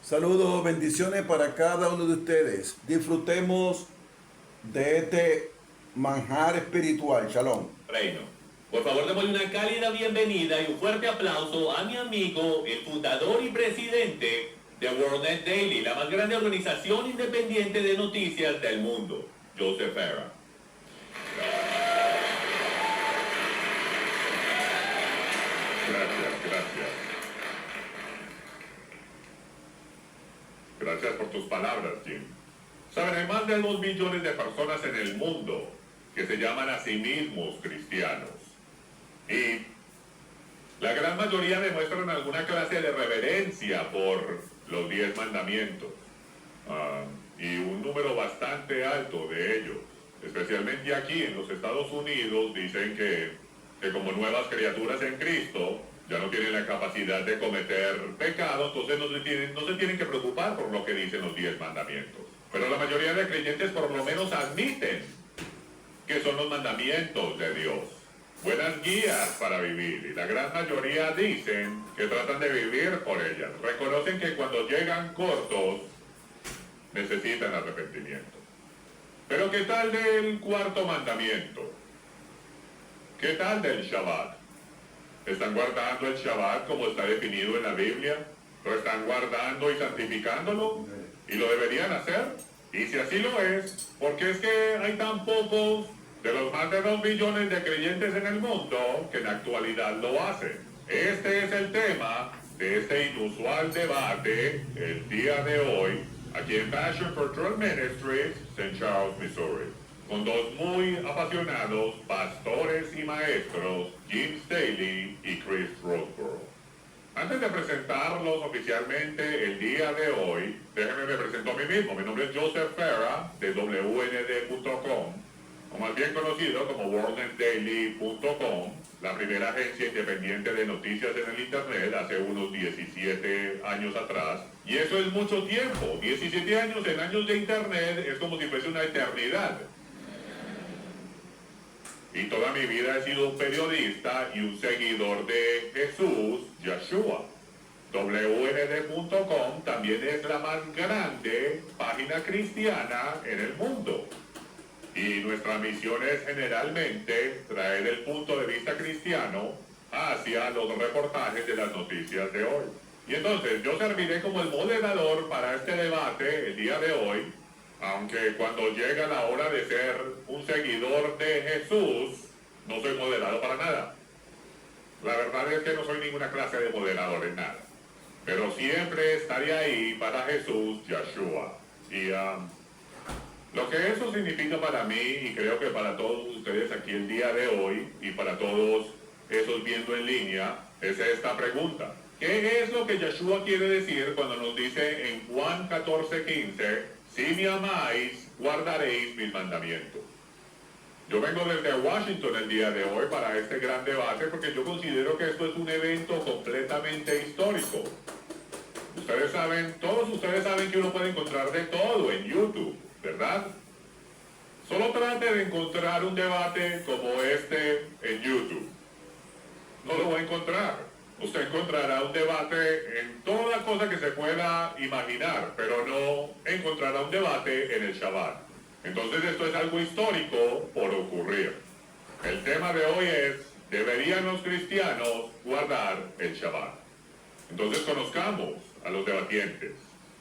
Saludos, bendiciones para cada uno de ustedes. Disfrutemos de este manjar espiritual. Shalom. Reino. Por favor, démosle una cálida bienvenida y un fuerte aplauso a mi amigo, el fundador y presidente de WorldNet Daily, la más grande organización independiente de noticias del mundo, Joseph Farah. Gracias. Gracias por tus palabras, Jim. Saben, hay más de 2 billones de personas en el mundo que se llaman a sí mismos cristianos. Y la gran mayoría demuestran alguna clase de reverencia por los 10 mandamientos. Y un número bastante alto de ellos, especialmente aquí en los Estados Unidos, dicen que como nuevas criaturas en Cristo ya no tienen la capacidad de cometer pecado, entonces no se tienen que preocupar por lo que dicen los 10 mandamientos. Pero la mayoría de creyentes por lo menos admiten que son los mandamientos de Dios, buenas guías para vivir, y la gran mayoría dicen que tratan de vivir por ellas. Reconocen que cuando llegan cortos necesitan arrepentimiento. Pero ¿qué tal del 4.º mandamiento? ¿Qué tal del Shabbat? ¿Están guardando el Shabbat como está definido en la Biblia? ¿Lo están guardando y santificándolo? ¿Y lo deberían hacer? Y si así lo es, ¿por qué es que hay tan pocos de los más de 2 billones de creyentes en el mundo que en la actualidad lo hacen? Este es el tema de este inusual debate el día de hoy, aquí en Passion for Truth Ministries, St. Charles, Missouri, con 2 muy apasionados pastores y maestros, Jim Staley y Chris Roseborough. Antes de presentarlos oficialmente el día de hoy, déjenme me presento a mí mismo. Mi nombre es Joseph Farah, de WND.com, o más bien conocido como WorldNetDaily.com, la primera agencia independiente de noticias en el Internet hace unos 17 años atrás. Y eso es mucho tiempo. 17 años en años de Internet es como si fuese una eternidad. Y toda mi vida he sido un periodista y un seguidor de Jesús, Yeshua. WND.com también es la más grande página cristiana en el mundo. Y nuestra misión es generalmente traer el punto de vista cristiano hacia los reportajes de las noticias de hoy. Y entonces yo serviré como el moderador para este debate el día de hoy, aunque cuando llega la hora de ser un seguidor de Jesús, no soy moderado para nada. La verdad es que no soy ninguna clase de moderador en nada. Pero siempre estaré ahí para Jesús, Yeshua. Y lo que eso significa para mí, y creo que para todos ustedes aquí el día de hoy, y para todos esos viendo en línea, es esta pregunta. ¿Qué es lo que Yeshua quiere decir cuando nos dice en Juan 14:15, si me amáis, guardaréis mis mandamientos? Yo vengo desde Washington el día de hoy para este gran debate porque yo considero que esto es un evento completamente histórico. Ustedes saben, todos ustedes saben que uno puede encontrar de todo en YouTube, ¿verdad? Solo trate de encontrar un debate como este en YouTube. No lo va a encontrar. Usted encontrará un debate en toda cosa que se pueda imaginar, pero no encontrará un debate en el Shabbat. Entonces esto es algo histórico por ocurrir. El tema de hoy es, ¿deberían los cristianos guardar el Shabbat? Entonces conozcamos a los debatientes.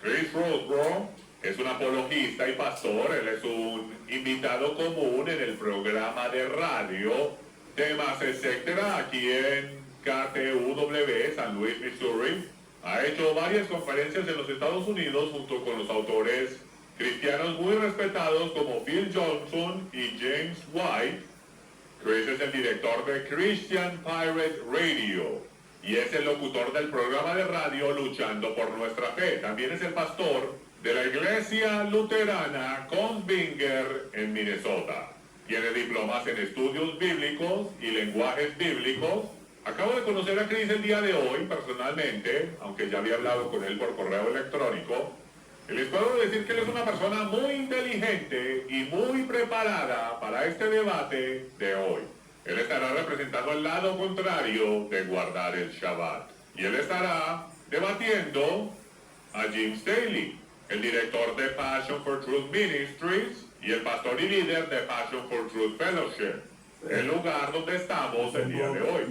Chris Roseborough es un apologista y pastor. Él es un invitado común en el programa de radio Temas Etcétera aquí en KTUW, San Luis, Missouri. Ha hecho varias conferencias en los Estados Unidos junto con los autores cristianos muy respetados como Phil Johnson y James White. Chris es el director de Christian Pirate Radio y es el locutor del programa de radio Luchando por Nuestra Fe. También es el pastor de la Iglesia Luterana Consbinger en Minnesota. Tiene diplomas en estudios bíblicos y lenguajes bíblicos. Acabo de conocer a Chris el día de hoy personalmente, aunque ya había hablado con él por correo electrónico. Y les puedo decir que él es una persona muy inteligente y muy preparada para este debate de hoy. Él estará representando el lado contrario de guardar el Shabbat. Y él estará debatiendo a Jim Staley, el director de Passion for Truth Ministries y el pastor y líder de Passion for Truth Fellowship, el lugar donde estamos el día de hoy.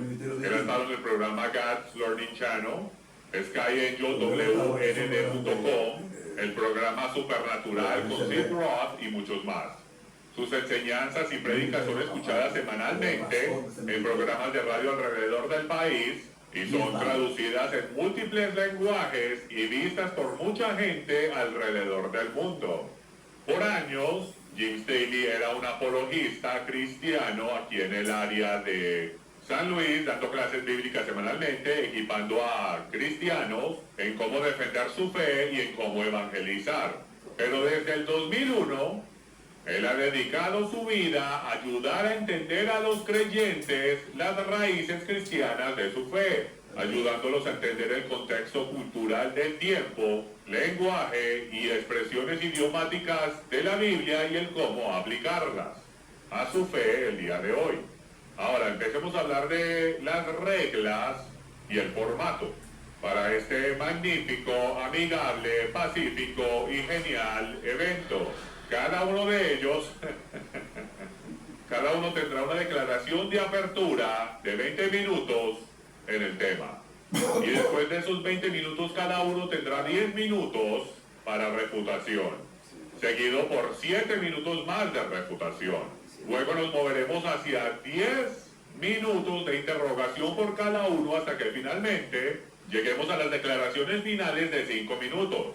Él ha estado en el programa God's Learning Channel, SkyAngelWND.com, el programa Supernatural con Sid Roth y muchos más. Sus enseñanzas y prédicas son escuchadas semanalmente en programas de radio alrededor del país y son traducidas en múltiples lenguajes y vistas por mucha gente alrededor del mundo. Por años, Jim Staley era un apologista cristiano aquí en el área de San Luis, dando clases bíblicas semanalmente, equipando a cristianos en cómo defender su fe y en cómo evangelizar. Pero desde el 2001, él ha dedicado su vida a ayudar a entender a los creyentes las raíces cristianas de su fe, ayudándolos a entender el contexto cultural del tiempo, lenguaje y expresiones idiomáticas de la Biblia y el cómo aplicarlas a su fe el día de hoy. Ahora empecemos a hablar de las reglas y el formato para este magnífico, amigable, pacífico y genial evento. Cada uno de ellos, cada uno tendrá una declaración de apertura de 20 minutos en el tema. Y después de esos 20 minutos cada uno tendrá 10 minutos para refutación, seguido por 7 minutos más de refutación. Luego nos moveremos hacia 10 minutos de interrogación por cada uno hasta que finalmente lleguemos a las declaraciones finales de 5 minutos.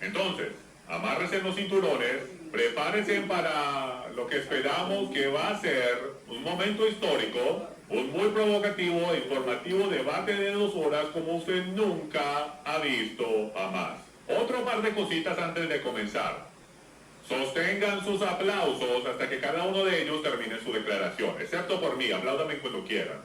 Entonces, amárrense en los cinturones, prepárense para lo que esperamos que va a ser un momento histórico, un muy provocativo e informativo debate de 2 horas como usted nunca ha visto jamás. Otro par de cositas antes de comenzar. Sostengan sus aplausos hasta que cada uno de ellos termine su declaración, excepto por mí, apláudame cuando quieran.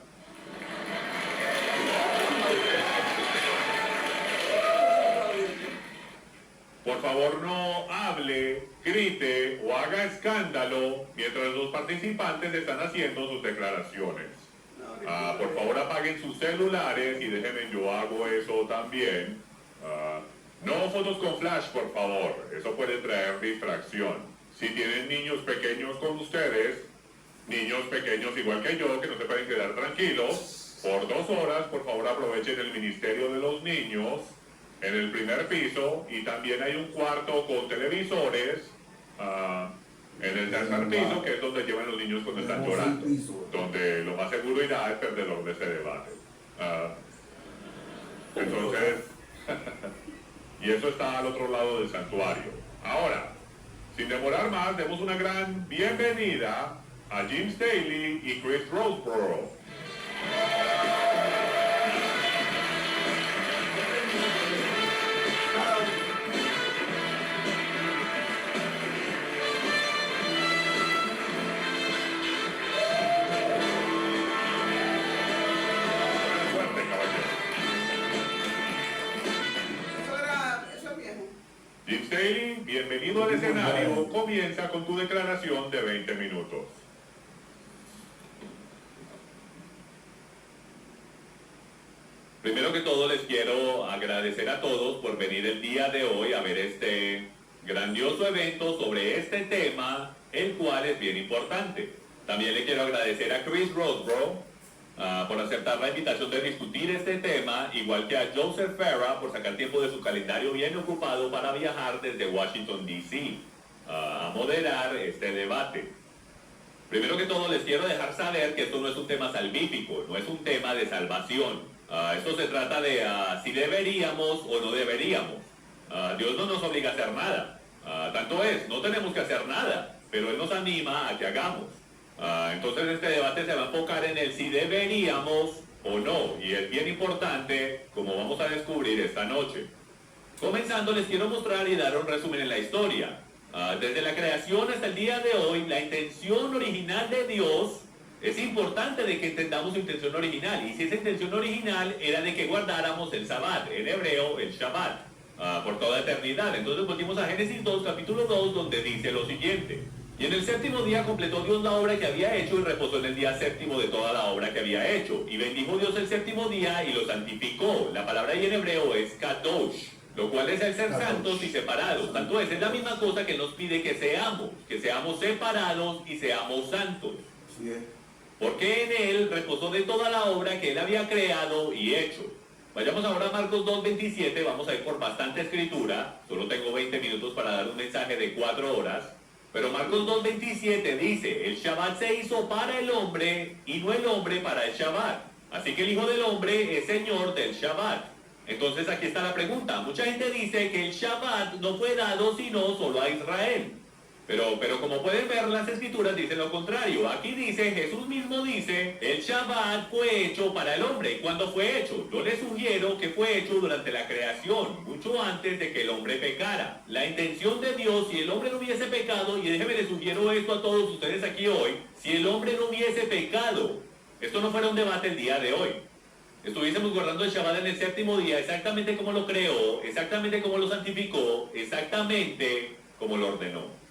Por favor, no hable, grite o haga escándalo mientras los participantes están haciendo sus declaraciones. Por favor, apaguen sus celulares y déjenme, yo hago eso también. No fotos con flash, por favor. Eso puede traer distracción. Si tienen niños pequeños con ustedes, niños pequeños igual que yo, que no se pueden quedar tranquilos, por 2 horas, por favor, aprovechen el Ministerio de los Niños en el primer piso, y también hay un cuarto con televisores en el tercer piso, que es donde llevan los niños cuando están llorando, donde lo más seguro irá el perdedor de ese debate. Entonces... y eso está al otro lado del santuario. Ahora, sin demorar más, demos una gran bienvenida a Jim Staley y Chris Roseborough. Jim Staley, bienvenido al escenario. Comienza con tu declaración de 20 minutos. Primero que todo les quiero agradecer a todos por venir el día de hoy a ver este grandioso evento sobre este tema, el cual es bien importante. También le quiero agradecer a Chris Roseborough por aceptar la invitación de discutir este tema, igual que a Joseph Farah por sacar tiempo de su calendario bien ocupado para viajar desde Washington, D.C. A moderar este debate. Primero que todo les quiero dejar saber que esto no es un tema salvífico, no es un tema de salvación. Esto se trata de si deberíamos o no deberíamos. Dios no nos obliga a hacer nada. Tanto es, no tenemos que hacer nada, pero Él nos anima a que hagamos. Entonces este debate se va a enfocar en el si deberíamos o no, y es bien importante, como vamos a descubrir esta noche. Comenzando, les quiero mostrar y dar un resumen en la historia. Desde la creación hasta el día de hoy, la intención original de Dios, es importante de que entendamos su intención original, y si esa intención original era de que guardáramos el Sabbat, en hebreo el Shabbat, por toda eternidad. Entonces volvimos a Génesis 2, capítulo 2, donde dice lo siguiente: y en el séptimo día completó Dios la obra que había hecho y reposó en el día séptimo de toda la obra que había hecho. Y bendijo Dios el séptimo día y lo santificó. La palabra ahí en hebreo es kadosh. lo cual es el ser santos y separados. Tanto es la misma cosa que nos pide que seamos separados y seamos santos. Así es. Porque en él reposó de toda la obra que él había creado y hecho. Vayamos ahora a Marcos 2:27, vamos a ir por bastante escritura, solo tengo 20 minutos para dar un mensaje de 4 horas, pero Marcos 2:27 dice, el Shabbat se hizo para el hombre y no el hombre para el Shabbat, así que el Hijo del Hombre es Señor del Shabbat. Entonces aquí está la pregunta, mucha gente dice que el Shabbat no fue dado sino solo a Israel. Pero como pueden ver, las escrituras dicen lo contrario. Aquí dice, Jesús mismo dice, el Shabbat fue hecho para el hombre. ¿Y cuándo fue hecho? Yo les sugiero que fue hecho durante la creación, mucho antes de que el hombre pecara. La intención de Dios, si el hombre no hubiese pecado, y déjenme les sugiero esto a todos ustedes aquí hoy, si el hombre no hubiese pecado, esto no fuera un debate el día de hoy. Estuviésemos guardando el Shabbat en el séptimo día, exactamente como lo creó, exactamente como lo santificó, exactamente como lo ordenó.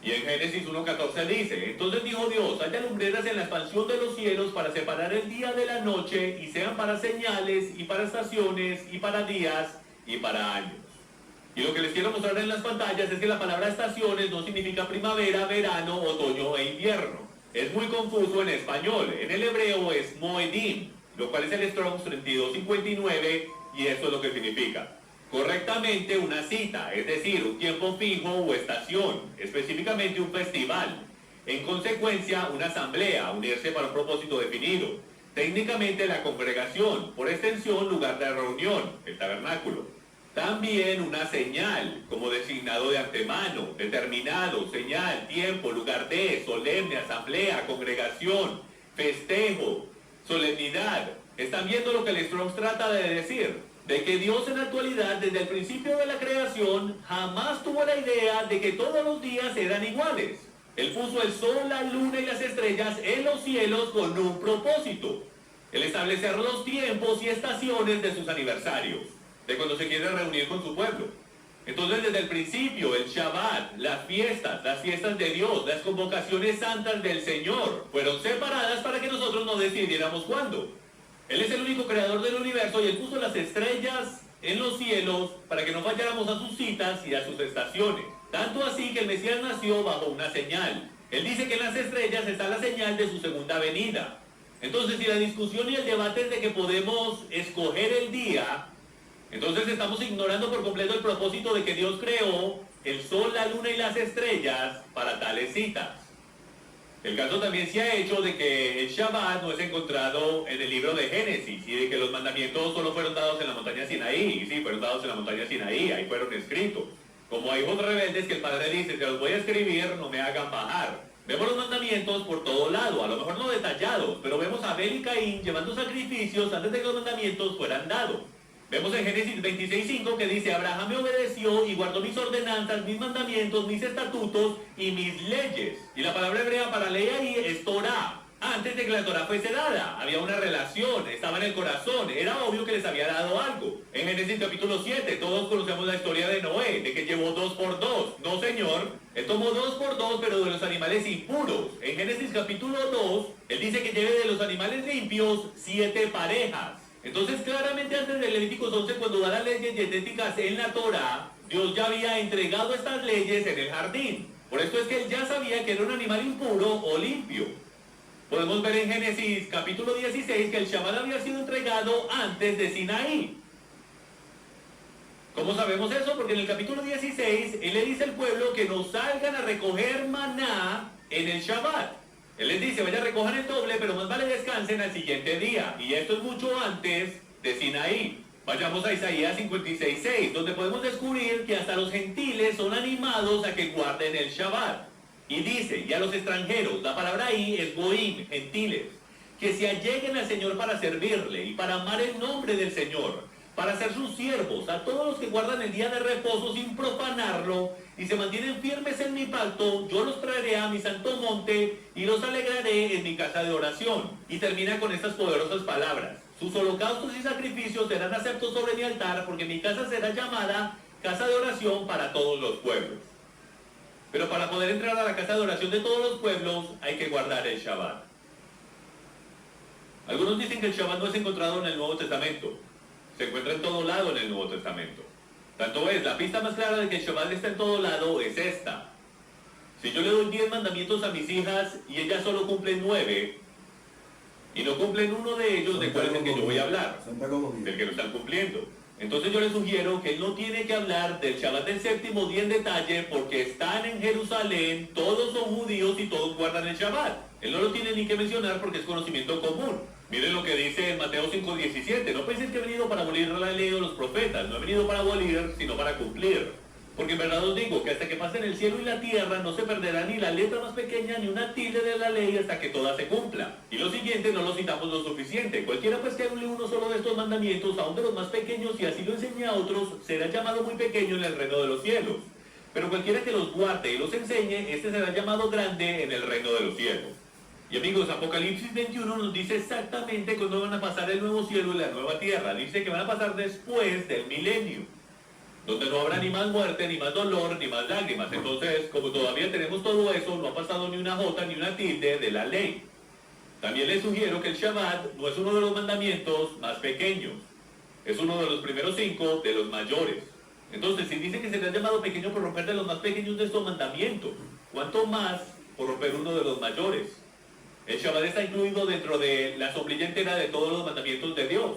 Y en Génesis 1:14 dice, entonces dijo Dios, haya lumbreras en la expansión de los cielos para separar el día de la noche, y sean para señales, y para estaciones, y para días, y para años. Y lo que les quiero mostrar en las pantallas es que la palabra estaciones no significa primavera, verano, otoño e invierno. Es muy confuso en español. En el hebreo es moedim, lo cual es el Strong's 3259, y esto es lo que significa. Correctamente una cita, es decir, un tiempo fijo o estación, específicamente un festival. En consecuencia, una asamblea, unirse para un propósito definido. Técnicamente la congregación, por extensión, lugar de reunión, el tabernáculo. También una señal, como designado de antemano, determinado, señal, tiempo, lugar de, solemne, asamblea, congregación, festejo, solemnidad. ¿Están viendo lo que el Strong's trata de decir? De que Dios en la actualidad, desde el principio de la creación, jamás tuvo la idea de que todos los días eran iguales. Él puso el sol, la luna y las estrellas en los cielos con un propósito. El establecer los tiempos y estaciones de sus aniversarios, de cuando se quiere reunir con su pueblo. Entonces, desde el principio, el Shabbat, las fiestas de Dios, las convocaciones santas del Señor, fueron separadas para que nosotros no decidiéramos cuándo. Él es el único creador del universo y Él puso las estrellas en los cielos para que no falláramos a sus citas y a sus estaciones. Tanto así que el Mesías nació bajo una señal. Él dice que en las estrellas está la señal de su segunda venida. Entonces, si la discusión y el debate es de que podemos escoger el día, entonces estamos ignorando por completo el propósito de que Dios creó el sol, la luna y las estrellas para tales citas. El caso también se ha hecho de que el Shabbat no es encontrado en el libro de Génesis y de que los mandamientos solo fueron dados en la montaña Sinaí. Y sí, fueron dados en la montaña Sinaí, ahí fueron escritos. Como hay hijos rebeldes que el Padre dice, te los voy a escribir, no me hagan bajar. Vemos los mandamientos por todo lado, a lo mejor no detallados, pero vemos a Abel y Caín llevando sacrificios antes de que los mandamientos fueran dados. Vemos en Génesis 26:5 que dice, Abraham me obedeció y guardó mis ordenanzas, mis mandamientos, mis estatutos y mis leyes. Y la palabra hebrea para ley ahí es Torah. Antes de que la Torah fuese dada, había una relación, estaba en el corazón, era obvio que les había dado algo. En Génesis capítulo 7, todos conocemos la historia de Noé, de que llevó 2 por 2. No, señor, él tomó 2 por 2, pero de los animales impuros. En Génesis capítulo 2, él dice que lleve de los animales limpios 7 parejas. Entonces, claramente antes del Levíticos 11, cuando da las leyes dietéticas en la Torah, Dios ya había entregado estas leyes en el jardín. Por esto es que él ya sabía que era un animal impuro o limpio. Podemos ver en Génesis capítulo 16 que el Shabbat había sido entregado antes de Sinaí. ¿Cómo sabemos eso? Porque en el capítulo 16, él le dice al pueblo que no salgan a recoger maná en el Shabbat. Él les dice, vaya, recojan el doble, pero más vale descansen al siguiente día. Y esto es mucho antes de Sinaí. Vayamos a Isaías 56:6, donde podemos descubrir que hasta los gentiles son animados a que guarden el Shabbat. Y dice, y a los extranjeros, la palabra ahí es goim, gentiles, que se alleguen al Señor para servirle y para amar el nombre del Señor, para ser sus siervos, a todos los que guardan el día de reposo sin profanarlo y se mantienen firmes en mi pacto, yo los traeré a mi santo monte y los alegraré en mi casa de oración. Y termina con estas poderosas palabras. Sus holocaustos y sacrificios serán aceptos sobre mi altar, porque mi casa será llamada casa de oración para todos los pueblos. Pero para poder entrar a la casa de oración de todos los pueblos hay que guardar el Shabbat. Algunos dicen que el Shabbat no es encontrado en el Nuevo Testamento. Se encuentra en todo lado en el Nuevo Testamento. Tanto es, la pista más clara de que el Shabbat está en todo lado es esta. Si yo le doy 10 mandamientos a mis hijas y ellas solo cumplen 9, y no cumplen uno de ellos, ¿de cuál es el que yo voy a hablar? Del que no están cumpliendo. Entonces yo le sugiero que él no tiene que hablar del Shabbat del séptimo día en detalle porque están en Jerusalén, todos son judíos y todos guardan el Shabbat. Él no lo tiene ni que mencionar porque es conocimiento común. Miren lo que dice en Mateo 5:17. No penséis que he venido para abolir la ley o los profetas. No he venido para abolir, sino para cumplir. Porque en verdad os digo que hasta que pasen el cielo y la tierra no se perderá ni la letra más pequeña ni una tilde de la ley hasta que toda se cumpla. Y lo siguiente no lo citamos lo suficiente. Cualquiera pues que hable uno solo de estos mandamientos, aun de los más pequeños, y así lo enseñe a otros, será llamado muy pequeño en el reino de los cielos. Pero cualquiera que los guarde y los enseñe, este será llamado grande en el reino de los cielos. Y amigos, Apocalipsis 21 nos dice exactamente cuándo van a pasar el nuevo cielo y la nueva tierra. Dice que van a pasar después del milenio, donde no habrá ni más muerte, ni más dolor, ni más lágrimas. Entonces, como todavía tenemos todo eso, no ha pasado ni una jota ni una tilde de la ley. También les sugiero que el Shabbat no es uno de los mandamientos más pequeños. Es uno de los primeros 5 de los mayores. Entonces, si dice que se le ha llamado pequeño por romper de los más pequeños de estos mandamientos, ¿cuánto más por romper uno de los mayores? El Shabbat está incluido dentro de la sombrilla entera de todos los mandamientos de Dios.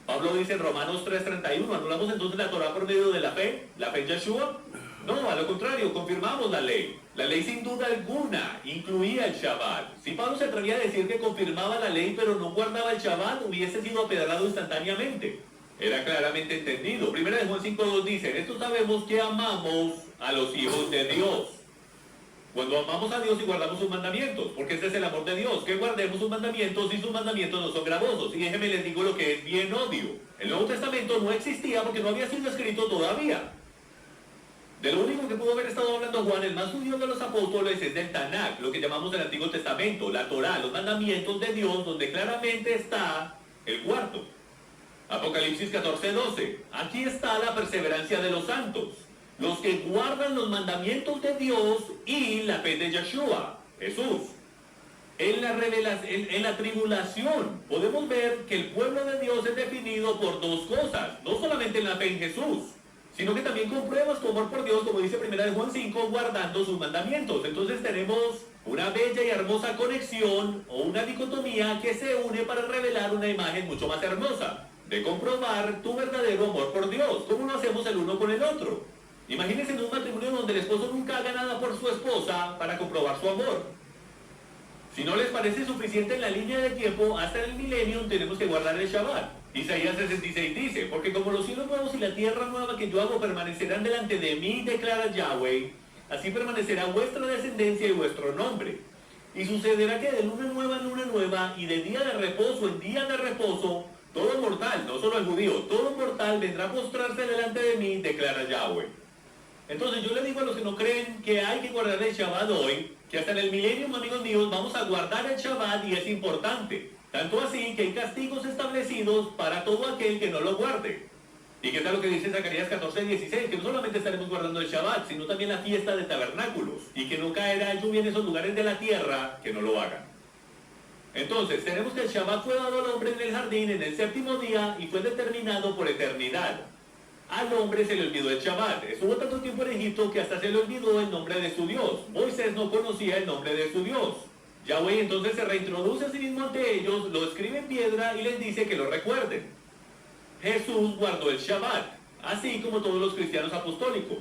Pablo dice en Romanos 3:31, ¿anulamos entonces la Torah por medio de la fe en Yeshua? No, a lo contrario, confirmamos la ley. La ley sin duda alguna incluía el Shabbat. Si Pablo se atrevía a decir que confirmaba la ley pero no guardaba el Shabbat, hubiese sido apedrado instantáneamente. Era claramente entendido. Primera de Juan 5:2 dice, en esto sabemos que amamos a los hijos de Dios. Cuando amamos a Dios y guardamos sus mandamientos, porque ese es el amor de Dios, que guardemos sus mandamientos y sus mandamientos no son gravosos. Y déjenme les digo lo que es bien odio. El Nuevo Testamento no existía porque no había sido escrito todavía. De lo único que pudo haber estado hablando Juan, el más judío de los apóstoles, es del Tanakh, lo que llamamos el Antiguo Testamento, la Torá, los mandamientos de Dios, donde claramente está el cuarto. Apocalipsis 14:12. Aquí está la perseverancia de los santos, los que guardan los mandamientos de Dios y la fe de Yeshua, Jesús. En la tribulación podemos ver que el pueblo de Dios es definido por dos cosas, no solamente en la fe en Jesús, sino que también con pruebas tu amor por Dios, como dice 1 de Juan 5, guardando sus mandamientos. Entonces tenemos una bella y hermosa conexión o una dicotomía que se une para revelar una imagen mucho más hermosa, de comprobar tu verdadero amor por Dios. ¿Cómo lo hacemos el uno con el otro? Imagínense en un matrimonio donde el esposo nunca haga nada por su esposa para comprobar su amor. Si no les parece suficiente en la línea de tiempo, hasta el milenio tenemos que guardar el Shabbat. Isaías 66 dice, porque como los cielos nuevos y la tierra nueva que yo hago permanecerán delante de mí, declara Yahweh, así permanecerá vuestra descendencia y vuestro nombre. Y sucederá que de luna nueva en luna nueva y de día de reposo en día de reposo, todo mortal, no solo el judío, todo mortal vendrá a postrarse delante de mí, declara Yahweh. Entonces yo le digo a los que no creen que hay que guardar el Shabbat hoy, que hasta en el milenio, amigos míos, vamos a guardar el Shabbat y es importante. Tanto así que hay castigos establecidos para todo aquel que no lo guarde. ¿Y qué tal lo que dice Zacarías 14:16? Que no solamente estaremos guardando el Shabbat, sino también la fiesta de tabernáculos. Y que no caerá lluvia en esos lugares de la tierra que no lo hagan. Entonces, tenemos que el Shabbat fue dado al hombre en el jardín en el séptimo día y fue determinado por eternidad. Al hombre se le olvidó el Shabbat. Estuvo tanto tiempo en Egipto que hasta se le olvidó el nombre de su Dios. Moisés no conocía el nombre de su Dios. Yahweh entonces se reintroduce a sí mismo ante ellos, lo escribe en piedra y les dice que lo recuerden. Jesús guardó el Shabbat, así como todos los cristianos apostólicos.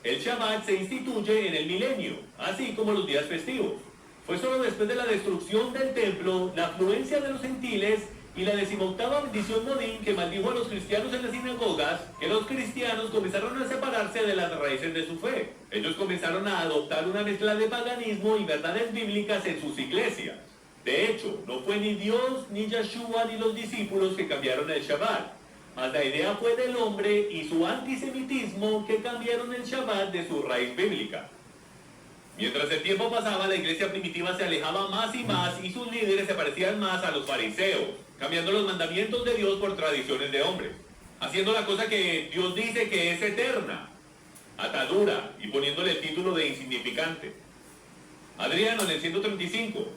El Shabbat se instituye en el milenio, así como los días festivos. Fue solo después de la destrucción del templo, la afluencia de los gentiles y la 18ª bendición Modín que maldijo a los cristianos en las sinagogas, que los cristianos comenzaron a separarse de las raíces de su fe. Ellos comenzaron a adoptar una mezcla de paganismo y verdades bíblicas en sus iglesias. De hecho, no fue ni Dios, ni Yeshua, ni los discípulos que cambiaron el Shabbat, mas la idea fue del hombre y su antisemitismo que cambiaron el Shabbat de su raíz bíblica. Mientras el tiempo pasaba, la iglesia primitiva se alejaba más y más y sus líderes se parecían más a los fariseos, cambiando los mandamientos de Dios por tradiciones de hombres, haciendo la cosa que Dios dice que es eterna, atadura, y poniéndole el título de insignificante. Adriano en el 135,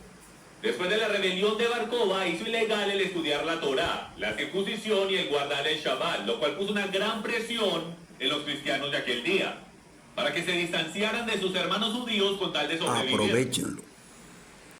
Después de la rebelión de Bar Kokhba, hizo ilegal el estudiar la Torá, la circuncisión y el guardar el Shabbat, lo cual puso una gran presión en los cristianos de aquel día, para que se distanciaran de sus hermanos judíos con tal de sobrevivir. Aprovechenlo.